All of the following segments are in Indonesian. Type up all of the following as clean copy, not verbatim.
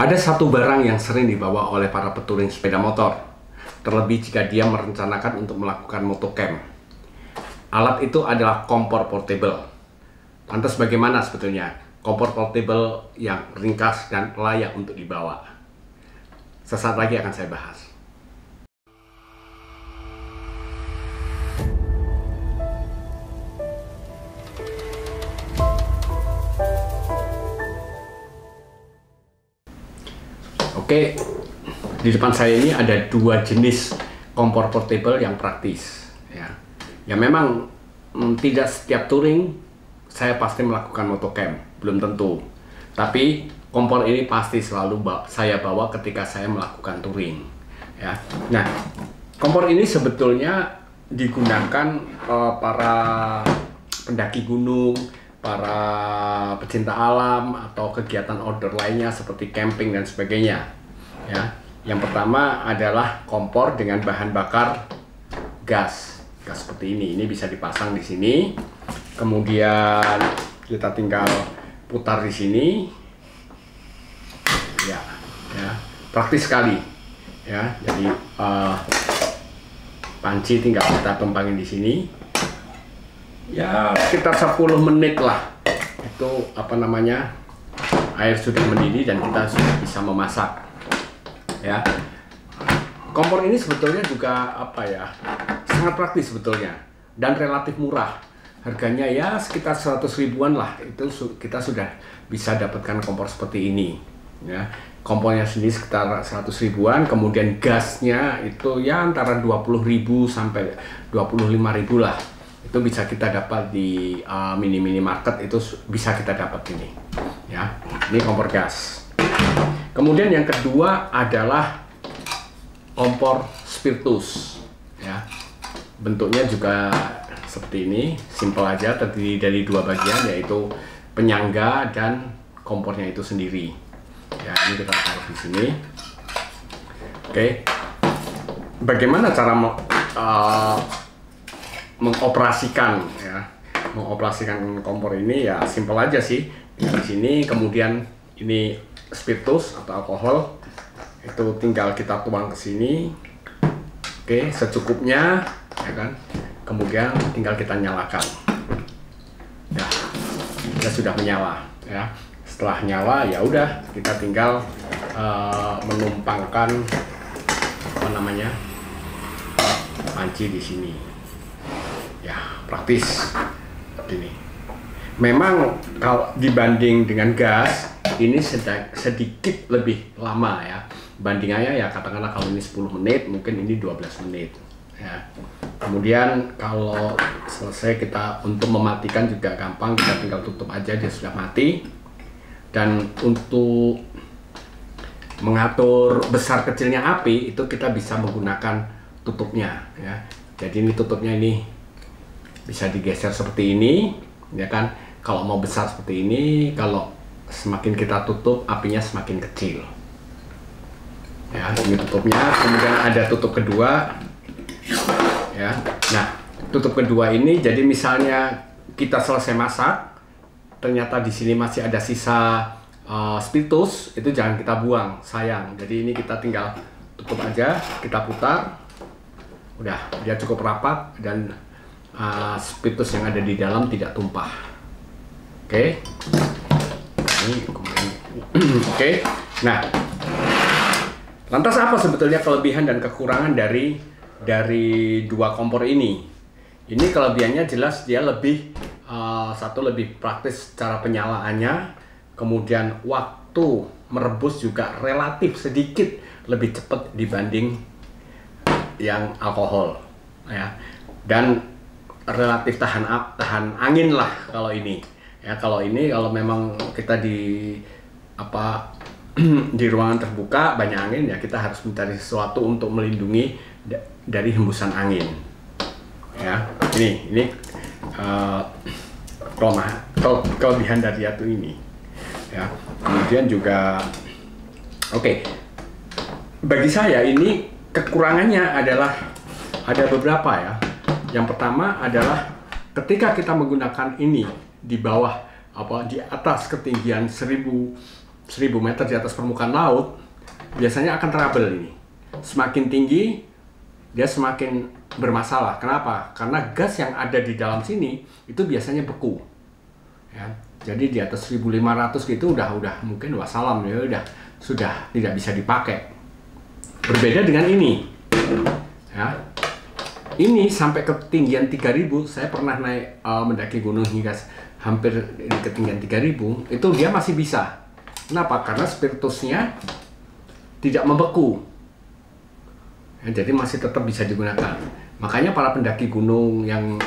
Ada satu barang yang sering dibawa oleh para petualang sepeda motor, terlebih jika dia merencanakan untuk melakukan motocamp. Alat itu adalah kompor portable. Lantas bagaimana sebetulnya kompor portable yang ringkas dan layak untuk dibawa? Sesaat lagi akan saya bahas. Oke, di depan saya ini ada dua jenis kompor portable yang praktis. Ya memang tidak setiap touring saya pasti melakukan motocamp, belum tentu. Tapi kompor ini pasti selalu saya bawa ketika saya melakukan touring. Ya, nah kompor ini sebetulnya digunakan para pendaki gunung, para pecinta alam, atau kegiatan outdoor lainnya seperti camping dan sebagainya. Ya, yang pertama adalah kompor dengan bahan bakar gas seperti ini. Ini bisa dipasang di sini, kemudian kita tinggal putar di sini. Ya, praktis sekali. Ya, jadi panci tinggal kita tumpangin di sini. Ya, sekitar 10 menit lah. Itu air sudah mendidih dan kita sudah bisa memasak. Ya, kompor ini sebetulnya juga sangat praktis sebetulnya dan relatif murah. Harganya ya sekitar 100 ribuan lah. Itu kita sudah bisa dapatkan kompor seperti ini. Ya, kompornya sendiri sekitar 100 ribuan, kemudian gasnya itu ya antara 20.000 sampai 25.000 lah. Itu bisa kita dapat di mini market, itu bisa kita dapat ini. Ya, ini kompor gas. Kemudian yang kedua adalah kompor spiritus. Ya, bentuknya juga seperti ini, simple aja, terdiri dari dua bagian, yaitu penyangga dan kompornya itu sendiri. Ya, ini kita taruh di sini. Oke, bagaimana cara mengoperasikan kompor ini? Ya simple aja sih. Di sini, kemudian ini spiritus atau alkohol, itu tinggal kita tuang ke sini. Oke, secukupnya, ya kan. Kemudian tinggal kita nyalakan. Ya, kita sudah menyala. Ya, setelah nyala ya udah kita tinggal menumpangkan panci di sini. Ya, praktis ini. Memang kalau dibanding dengan gas, ini sedikit lebih lama ya. Bandingannya ya katakanlah kalau ini 10 menit, mungkin ini 12 menit. Ya. Kemudian kalau selesai kita untuk mematikan juga gampang, kita tinggal tutup aja, dia sudah mati. Dan untuk mengatur besar kecilnya api itu kita bisa menggunakan tutupnya ya. Jadi ini tutupnya ini bisa digeser seperti ini, ya kan. Kalau mau besar seperti ini, kalau semakin kita tutup apinya semakin kecil. Ya, ini tutupnya. Kemudian ada tutup kedua. Ya. Nah, tutup kedua ini jadi misalnya kita selesai masak, ternyata di sini masih ada sisa spiritus, itu jangan kita buang, sayang. Jadi ini kita tinggal tutup aja, kita putar. Udah, dia cukup rapat dan spiritus yang ada di dalam tidak tumpah. Oke. Ini kemudian oke. Nah, lantas apa sebetulnya kelebihan dan kekurangan dari dua kompor ini? Ini kelebihannya jelas dia lebih lebih praktis cara penyalaannya, kemudian waktu merebus juga relatif sedikit lebih cepat dibanding yang alkohol, ya. Dan relatif tahan angin lah kalau ini. Ya, kalau memang kita di di ruangan terbuka banyak angin, ya kita harus mencari sesuatu untuk melindungi dari hembusan angin. Ya, ini kelebihan dari Yatu ini. Ya, kemudian juga bagi saya ini kekurangannya adalah ada beberapa ya. Yang pertama adalah ketika kita menggunakan ini di bawah di atas ketinggian 1000 1000 meter di atas permukaan laut, biasanya akan trouble ini. Semakin tinggi, dia semakin bermasalah. Kenapa? Karena gas yang ada di dalam sini itu biasanya beku. Ya, jadi di atas 1500 gitu udah mungkin wassalam ya, sudah tidak bisa dipakai. Berbeda dengan ini. Ya. Ini sampai ketinggian 3000, saya pernah naik mendaki gunung hingga hampir di ketinggian 3000, itu dia masih bisa. Kenapa? Karena spiritusnya tidak membeku. Ya, jadi masih tetap bisa digunakan. Makanya para pendaki gunung yang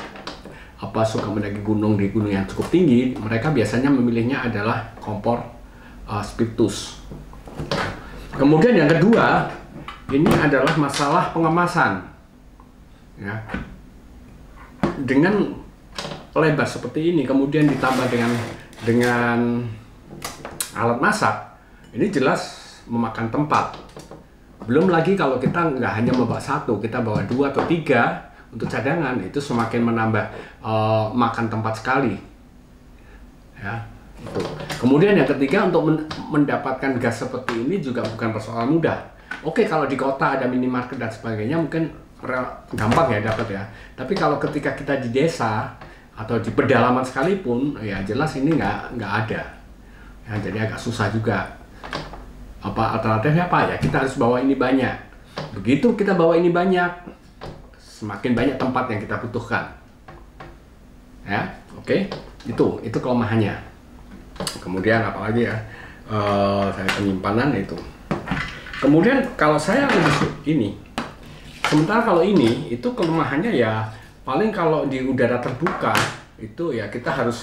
suka mendaki gunung di gunung yang cukup tinggi, mereka biasanya memilihnya adalah kompor spiritus. Kemudian yang kedua, ini adalah masalah pengemasan. Ya, dengan lebar seperti ini, kemudian ditambah dengan alat masak, ini jelas memakan tempat. Belum lagi kalau kita nggak hanya membawa satu, kita bawa 2 atau 3 untuk cadangan, itu semakin menambah makan tempat sekali. Ya, itu. Kemudian yang ketiga, untuk mendapatkan gas seperti ini juga bukan persoalan mudah. Oke, kalau di kota ada minimarket dan sebagainya mungkin gampang ya dapat ya. Tapi kalau ketika kita di desa atau di pedalaman sekalipun, ya jelas ini nggak ada. Ya, jadi agak susah juga. Alternatifnya apa ya? Kita harus bawa ini banyak. Begitu kita bawa ini banyak, semakin banyak tempat yang kita butuhkan. Ya, oke. Itu kelemahannya. Kemudian apalagi ya? Saya penyimpanan itu. Kemudian kalau saya lebih ini. Sementara kalau ini, itu kelemahannya ya paling kalau di udara terbuka itu ya kita harus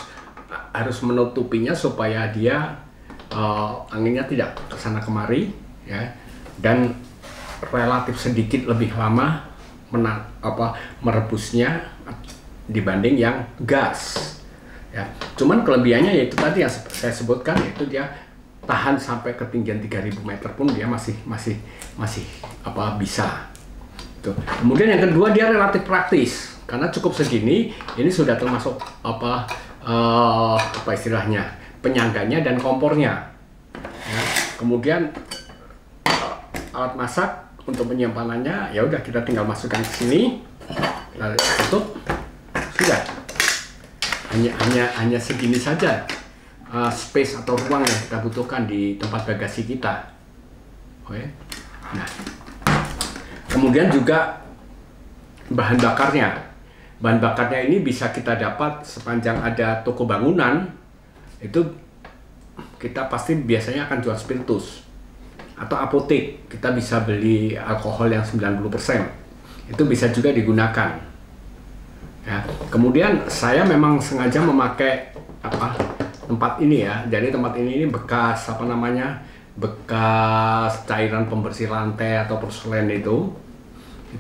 menutupinya supaya dia anginnya tidak kesana kemari ya, dan relatif sedikit lebih lama merebusnya dibanding yang gas ya. Cuman kelebihannya yaitu tadi yang saya sebutkan, yaitu dia tahan sampai ketinggian 3000 meter pun dia masih bisa. Tuh. Kemudian yang kedua, dia relatif praktis karena cukup segini, ini sudah termasuk apa istilahnya, penyangganya dan kompornya. Ya. Kemudian alat masak untuk penyimpanannya ya udah kita tinggal masukkan ke sini, lalu tutup, sudah. Hanya segini saja space atau ruang yang kita butuhkan di tempat bagasi kita. Oke. Nah. Kemudian juga bahan bakarnya. Bahan bakarnya ini bisa kita dapat sepanjang ada toko bangunan, itu kita pasti biasanya akan jual spiritus. Atau apotek, kita bisa beli alkohol yang 90%. Itu bisa juga digunakan. Ya. Kemudian saya memang sengaja memakai tempat ini ya. Jadi tempat ini bekas bekas cairan pembersih lantai atau porselen itu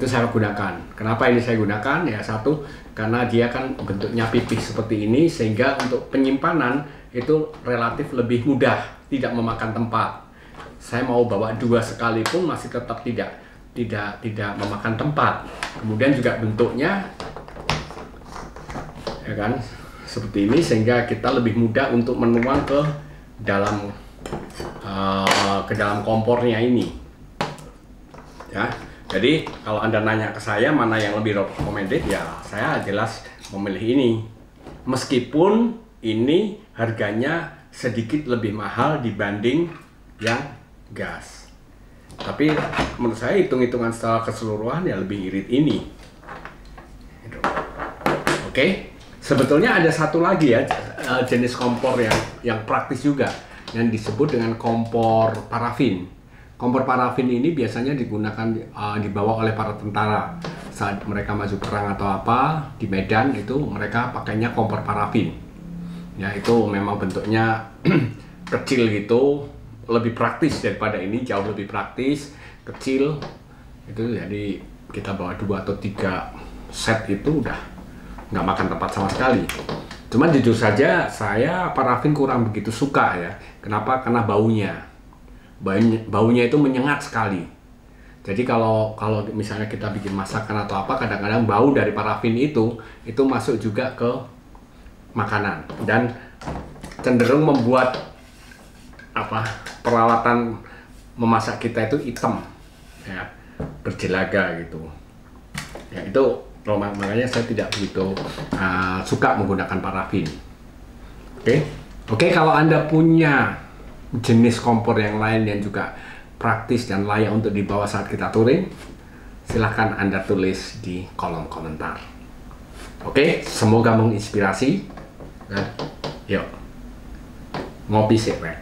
saya gunakan. Kenapa ini saya gunakan? Ya satu, karena dia kan bentuknya pipih seperti ini, sehingga untuk penyimpanan itu relatif lebih mudah, tidak memakan tempat. Saya mau bawa 2 sekalipun masih tetap tidak memakan tempat. Kemudian juga bentuknya ya kan seperti ini, sehingga kita lebih mudah untuk menuang ke dalam kompornya ini ya. Jadi kalau Anda nanya ke saya mana yang lebih recommended, ya saya jelas memilih ini, meskipun ini harganya sedikit lebih mahal dibanding yang gas. Tapi menurut saya hitung-hitungan secara keseluruhan ya lebih irit ini. Oke. Sebetulnya ada satu lagi ya jenis kompor yang praktis juga, yang disebut dengan kompor parafin. Kompor parafin ini biasanya digunakan dibawa oleh para tentara saat mereka maju perang atau apa di medan, itu mereka pakainya kompor parafin. Ya itu memang bentuknya kecil gitu, lebih praktis daripada ini, jauh lebih praktis, kecil. Itu jadi kita bawa 2 atau 3 set itu udah nggak makan tempat sama sekali. Cuman jujur saja saya parafin kurang begitu suka ya. Kenapa? Karena baunya itu menyengat sekali. Jadi kalau misalnya kita bikin masakan atau apa, kadang-kadang bau dari parafin itu masuk juga ke makanan dan cenderung membuat peralatan memasak kita itu hitam, ya, berjelaga gitu. Ya itu makanya saya tidak begitu suka menggunakan parafin. Oke, kalau Anda punya jenis kompor yang lain yang juga praktis dan layak untuk dibawa saat kita touring, silahkan Anda tulis di kolom komentar. Oke, semoga menginspirasi. Yuk, ngopi sih, Rek.